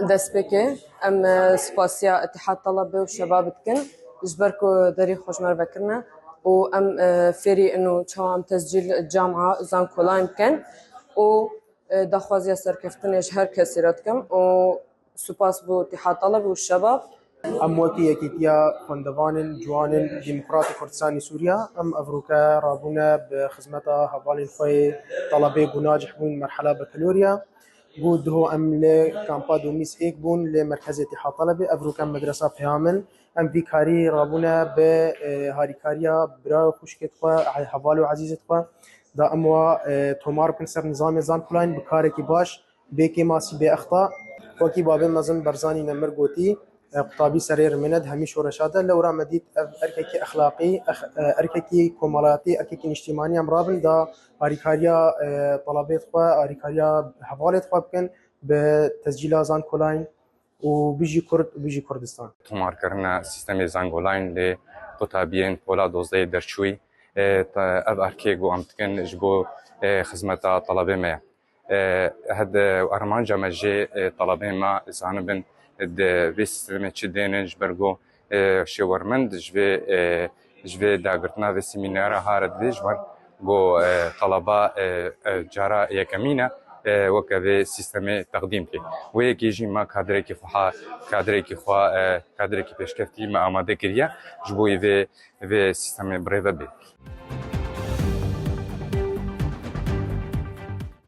دەستپێکێ ئەم سپاسیا اتحاد طلبة وشباب دکن جبركو دەری خۆشمەربەکردنە و ئەم فێری ئەنو چاوام تەسجیل جامعە زان کۆلایم بکەن و داخوازیە سەرکەفتنێش هەر کەسی را دکەم و سوپاس بۆ اتحاد طلبة والشباب. ام وكي يكيتيا خندوان جوان ديمقراطي كردستاني سوريا ام افروكا رابونا بخدمتها هفالين خوي طلبه بناجح بون مرحله بكالوريا بود هو ام لكامبا دوميس ايك بون لمركز اتحاد طلبه افروكا مدرسه بيامن ام فيكاري رابونا بهاريكاريا برا خوشكت خو هفالو عزيزت خو دا اموا تومار كنسر نظام زان كلاين بكاركي باش بكي ماسي باخطاء وكي باب نظم برزاني نمر قوتي قطابي سرير مند هميش ورشاده لو رامديت ارككي اخلاقي ارككي كمالاتي ارككي اجتماعي امرابن دا اريكاريا طلبات خو اريكاريا حوالات خو بكن بتسجيل زان كولاين وبيجي كرد وبيجي كردستان تمار كرنا سيستم زانغولاين ل قطابين بولا دوزدي درشوي اب اركيغو امتكن جبو خدمه طلبه ما هاد ارمان جمجي طلبه ما زانبن بسیستمی چه دینج برگو شورمند جوی داغرتنا و سیمیناره هارد دیجبر گو طلبه جارا یکمینه وکه سیستمی تقدیم کی و یکیجی ما کادری کی خوا پیشکفتی ما آماده کریه جبوی و سیستمی بریو بی